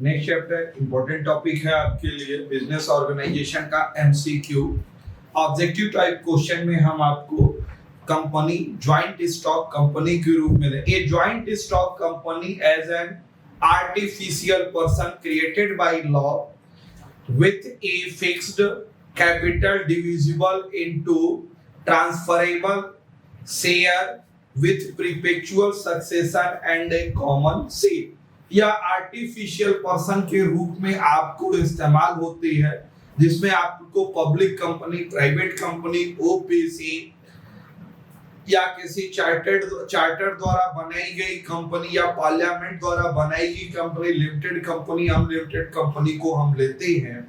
Next chapter important topic है आपके लिए बिजनेस ऑर्गेनाइजेशन का एमसीक्यू। ऑब्जेक्टिव टाइप क्वेश्चन में हम आपको कंपनी ज्वाइंट स्टॉक कंपनी के रूप में a joint stock company as an artificial person created by law with a fixed capital divisible into transferable share with perpetual succession and a common seat। या artificial person के रूप में आपको इस्तेमाल होती है जिसमें आपको public company, private company, OPC या किसी चार्टर द्वारा बनाई गई कंपनी या पार्लियामेंट द्वारा बनाई गई company, limited company, unlimited company को हम लेते हैं।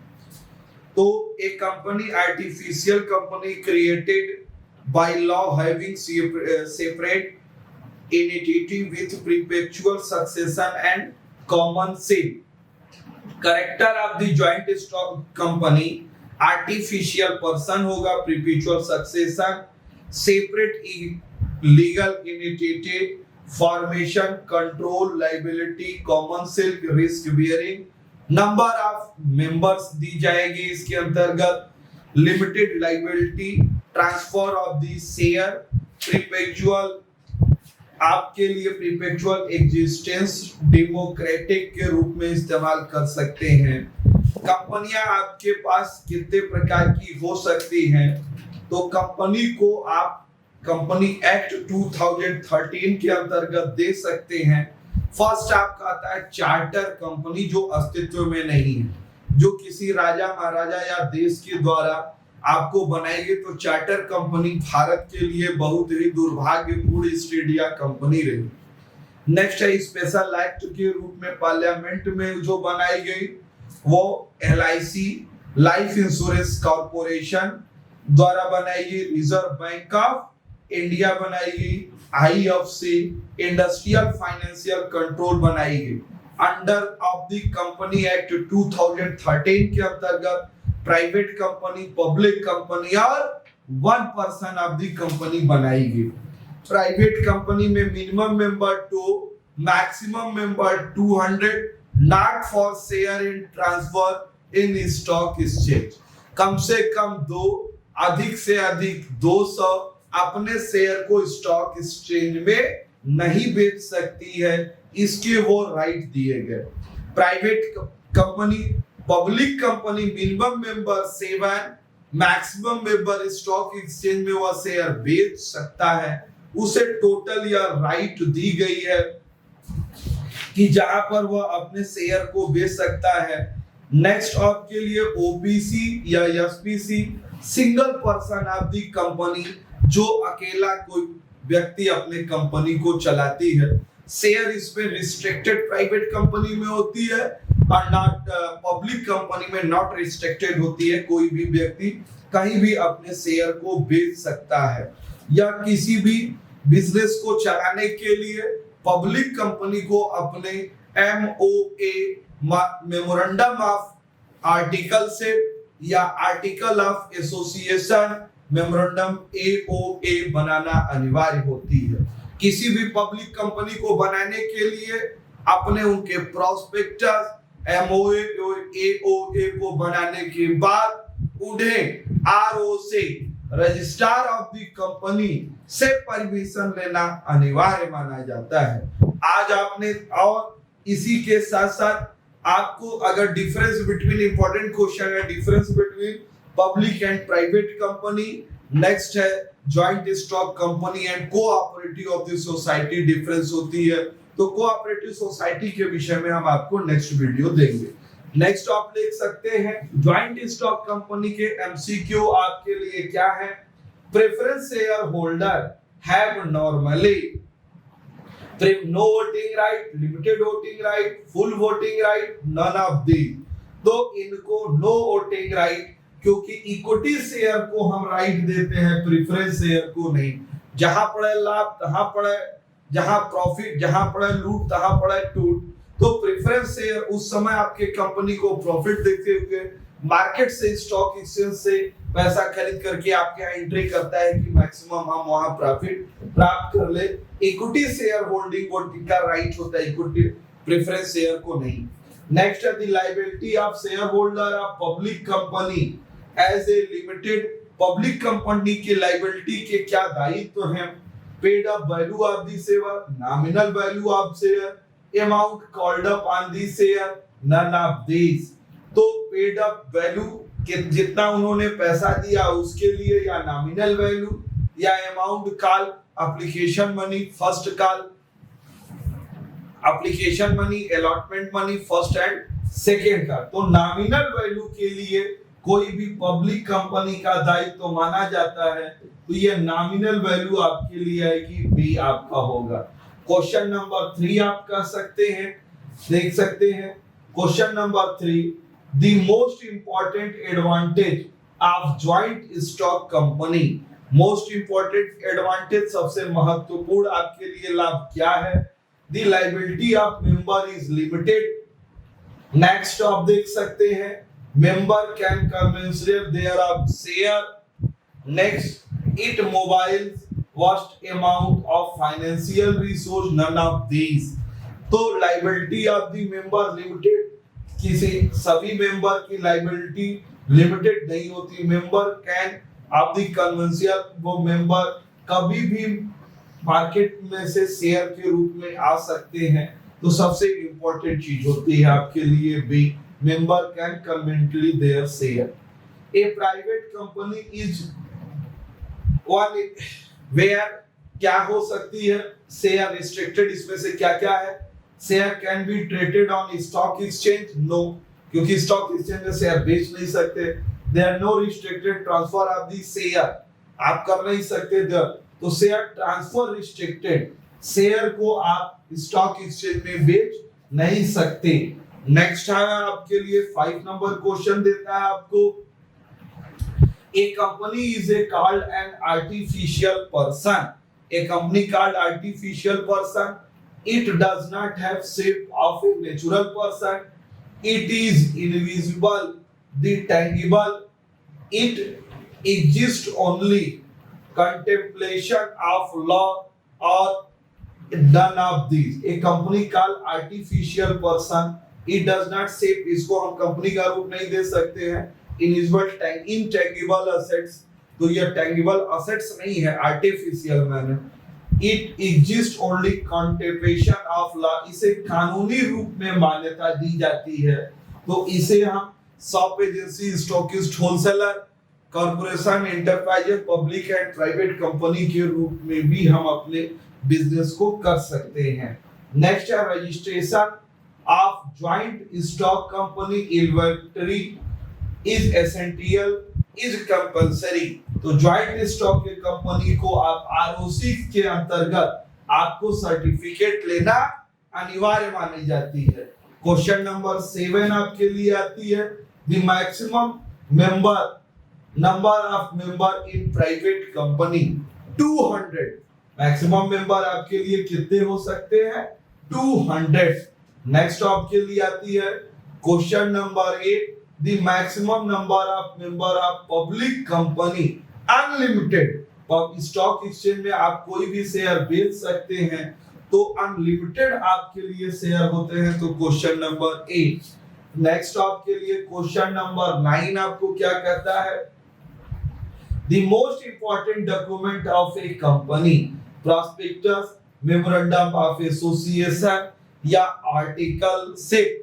तो एक company artificial company created by law having separate entity with perpetual succession and common seat. Character of the joint stock company artificial person होगा, perpetual succession, separate legal entity formation, control liability, common silk risk bearing, number of members दी जाएगी इसके अंतर्गत, limited liability, transfer of the share, perpetual आपके लिए perpetual existence democratic के रूप में इस्तेमाल कर सकते हैं। कंपनियां आपके पास कितने प्रकार की हो सकती हैं? तो कंपनी को आप कंपनी एक्ट 2013 के अंतर्गत दे सकते हैं। फर्स्ट आपका आता है चार्टर कंपनी जो अस्तित्व में नहीं है, जो किसी राजा महाराजा या देश के द्वारा आपको बनाई गई। तो चार्टर कंपनी भारत के लिए बहुत ही दुर्भाग्यपूर्ण स्टेडिया कंपनी रही। नेक्स्ट है स्पेशल एक्ट के रूप में पार्लियामेंट में जो बनाई गई वो LIC लाइफ इंश्योरेंस कॉर्पोरेशन द्वारा बनाई गई, रिजर्व बैंक ऑफ इंडिया बनाई गई, IFC इंडस्ट्रियल फाइनेंशियल कंट्रोल बनाई गई। Under of the company act 2013 के अंतर्गत प्राइवेट कंपनी, पब्लिक कंपनी और one person of the company बनाई गई। प्राइवेट कंपनी में minimum member 2, maximum member 200, not for share in transfer in stock exchange. कम से कम 2, अधिक से अधिक 200 अपने शेयर को स्टॉक एक्सचेंज में नहीं बेच सकती है, इसके वो राइट दिए गए। Private company, public company minimum member 7, maximum member stock exchange में वह शेयर बेच सकता है। उसे टोटल या राइट दी गई है कि जहां पर वह अपने शेयर को बेच सकता है। नेक्स्ट आपके लिए OPC या SPC single person of the company, जो अकेला कोई व्यक्ति अपने कंपनी को चलाती है। शेयर इसमें रिस्ट्रिक्टेड प्राइवेट कंपनी में होती है और नॉट पब्लिक कंपनी में नॉट रिस्ट्रिक्टेड होती है। कोई भी व्यक्ति कहीं भी अपने शेयर को बेच सकता है। या किसी भी बिजनेस को चलाने के लिए पब्लिक कंपनी को अपने MOA मेमोरेंडम ऑफ आर्टिकल से या article of association memorandum AOA बनाना अनिवार्य होती है। किसी भी पब्लिक कंपनी को बनाने के लिए अपने उनके प्रोस्पेक्टस MOA AOA को बनाने के बाद उन्हें ROC registrar of the company से परमिशन लेना अनिवार्य माना जाता है। आज आपने और इसी के साथ साथ आपको अगर डिफरेंस बिटवीन इंपॉर्टेंट क्वेश्चन है, difference between public and private company, next है joint stock company and cooperative of the society difference होती है। तो कोऑपरेटिव सोसाइटी के विषय में हम आपको नेक्स्ट वीडियो देंगे। नेक्स्ट आप देख सकते हैं जॉइंट स्टॉक कंपनी के MCQ आपके लिए क्या है? Preference share holder have normally no voting right, limited voting right, full voting right, none of these। तो इनको no voting right, क्योंकि इक्विटी शेयर को हम राइट देते हैं, प्रेफरेंस शेयर को नहीं। जहां पड़े लाभ तहां पड़े, जहां प्रॉफिट, जहां पड़े लूट तहां पड़े टूट। तो प्रेफरेंस शेयर उस समय आपके कंपनी को प्रॉफिट देते हुए मार्केट से, स्टॉक एक्सचेंज से पैसा खरीद करके आपके यहाँ एंट्री करता है कि मैक्सिमम हम वहां प्रॉफिट प्राप्त कर ले। इक्विटी शेयर होल्डिंग का राइट होता है, इक्विटी प्रेफरेंस शेयर को नहीं। नेक्स्ट है the liability of share holder of public company as a limited. Public company की लायबिलिटी के क्या दायित्व हैं? Paid up value of the share, nominal value of share, amount called up on the share, none of this. तो paid up value कि जितना उन्होंने पैसा दिया उसके लिए, या नॉमिनल वैल्यू, या amount call, application money, first call, application money, allotment money, first and second call. तो नॉमिनल वैल्यू के लिए कोई भी पब्लिक कंपनी का दायित्व तो माना जाता है, तो ये नॉमिनल वैल्यू आपके लिए आएगी, बी आपका होगा। क्वेश्चन नंबर 3 आप कर सकते हैं, देख सकते हैं। Question number 3, the most important advantage of joint stock company. Most important advantage, सबसे महत्वपूर्ण आपके लिए लाभ क्या है? The liability of member is limited. Next आप देख सकते हैं, member can commensurate their of share. Next, it mobiles vast amount of financial resource, none of these. तो liability of the member limited, किसी सभी मेंबर की लायबिलिटी लिमिटेड नहीं होती। Member can of the conventional, वो मेंबर कभी भी market में से शेयर के रूप में आ सकते हैं। तो सबसे इंपॉर्टेंट चीज होती है आपके लिए B, member can conveniently their share. A private company is one where, क्या हो सकती है? शेयर रिस्ट्रिक्टेड, इसमें से क्या क्या है? Share can be traded on stock exchange, no, क्योंकि स्टॉक एक्सचेंज में शेयर बेच नहीं सकते। There are no restricted transfer of the share, आप कर नहीं सकते देयर। तो शेयर ट्रांसफर रिस्ट्रिक्टेड, शेयर को आप स्टॉक एक्सचेंज में बेच नहीं सकते। नेक्स्ट है आपके लिए 5 नंबर क्वेश्चन देता है आपको, a company is a called an artificial person. A company called artificial person, it does not have shape of a natural person, it is invisible, the tangible, it exists only contemplation of law or none of these। a company called artificial person, it does not shape, इसको हम company का रूप नहीं दे सकते हैं। invisible, intangible assets, तो ये tangible assets नहीं है, artificial मैंने। It exists only contemplation of law, इसे कानूनी रूप में मान्यता दी जाती है। तो इसे हम shop agency, stockist, wholesaler, corporation, enterprise, public and private company के रूप में भी हम अपने बिजनेस को कर सकते हैं। नेक्स्ट है registration of joint stock company, inventory is essential, is compulsory. तो ज्वाइंट स्टॉक की कंपनी को आप आरओसी के अंतर्गत आपको सर्टिफिकेट लेना अनिवार्य मानी जाती है। क्वेश्चन नंबर 7 आपके लिए आती है, the maximum number of member in private company 200। Maximum member आपके लिए कितने हो सकते हैं? 200। नेक्स्ट आपके लिए आती है question number 8, the maximum number of member of public company unlimited। Stock exchange में आप कोई भी शेयर बेच सकते हैं, तो अनलिमिटेड आपके लिए शेयर होते हैं। तो क्वेश्चन नंबर 8। नेक्स्ट आपके लिए क्वेश्चन नंबर 9 आपको क्या कहता है? the most important document of a company, prospectus, memorandum of association या आर्टिकल 6।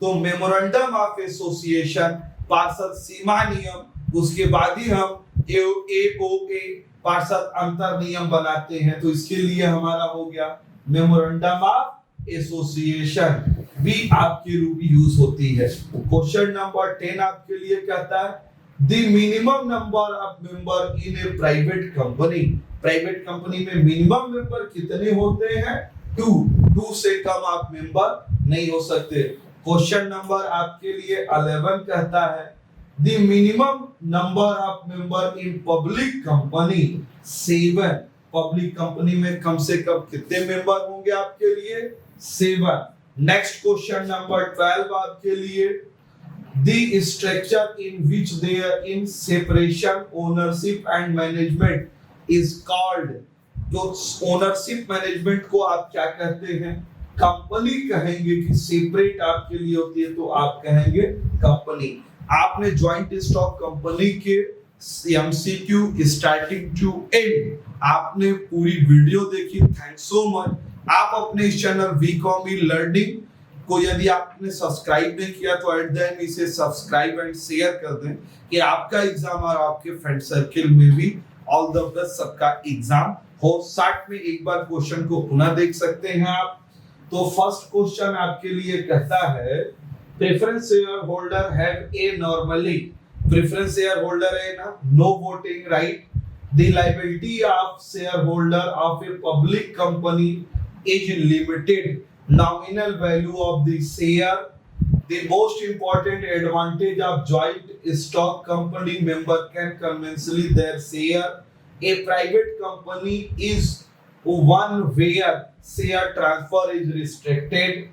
तो मेमोरेंडम ऑफ एसोसिएशन, पार्षद सीमा नियम, उसके बाद ही हम एओए पार्षद अंतर नियम बनाते हैं। तो इसके लिए हमारा हो गया मेमोरेंडम ऑफ एसोसिएशन, भी आपके रूप यूज होती है। क्वेश्चन नंबर 10 आपके लिए कहता है, the minimum number of member in A private company. Private company में मिनिमम मेंबर कितने होते हैं? 2 से कम आप मेंबर नहीं हो सकते। क्वेश्चन नंबर आपके लिए 11 कहता है, the minimum number of member in public company 7। Public company में कम से कम कितने मेंबर होंगे आपके लिए? 7। नेक्स्ट क्वेश्चन नंबर 12 आपके लिए, the structure in which there in separation ownership and management is called. तो ओनरशिप मैनेजमेंट को आप क्या कहते हैं? कंपनी कहेंगे कि सेपरेट आपके लिए होती है तो आप कहेंगे कंपनी। आपने ज्वाइंट स्टॉक कंपनी के एमसीक्यू स्टार्टिंग टू एंड आपने पूरी वीडियो देखी, थैंक्स सो मच। आप अपने इस चैनल वीकॉम लर्निंग को यदि आपने सब्सक्राइब नहीं किया तो एट द एंड इसे सब्सक्राइब एंड शेयर कर दें कि आपका एग्जाम और आपके फ्रेंड सर्किल में भी ऑल द बेस्ट सबका एग्जाम हो। 60 में एक बार क्वेश्चन को पुनः देख सकते हैं आप। तो फर्स्ट क्वेश्चन आपके लिए कहता है preference share holder have a normally, preference share holder है ना, no voting right, the liability of share holder of a public company is limited, nominal value of the share, the most important advantage of joint stock company member can conventionally their share, a private company is one where share transfer is restricted,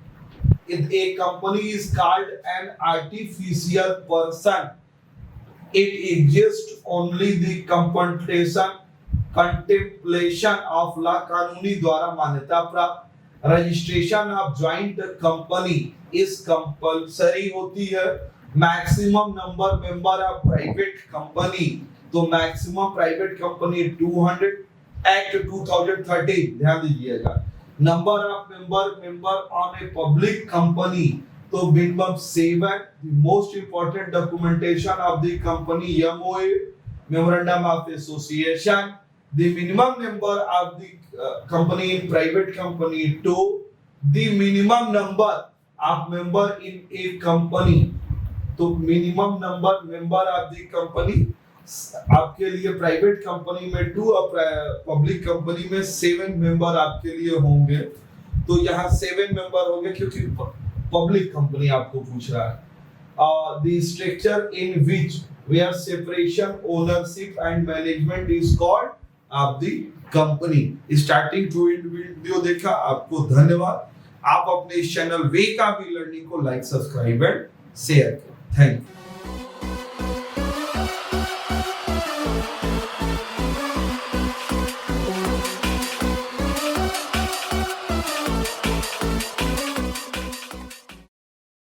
if a company is called an artificial person, it exists only the contemplation of law कानूनी द्वारा मान्यता प्राप्त, registration of joint company is compulsory होती है, maximum number member of private company, तो maximum private company 200 act 2013 ध्यान दीजिएगा, number of member on a public company तो minimum 7, most important documentation of the company MOA memorandum of association, the minimum number of the company in private company to the minimum number of member in a company, तो minimum number member of the company आपके लिए private company में 2 और public company में 7 member आपके लिए होंगे, तो यहाँ 7 मेंबर होंगे क्योंकि पब्लिक कंपनी आपको पूछ रहा है। the structure in which where separation ownership and management is called of the company. Starting to end video देखा, आपको धन्यवाद। आप अपने इस चैनल वे का भी लर्निंग को लाइक, सब्सक्राइब एंड शेयर करें। Thank you.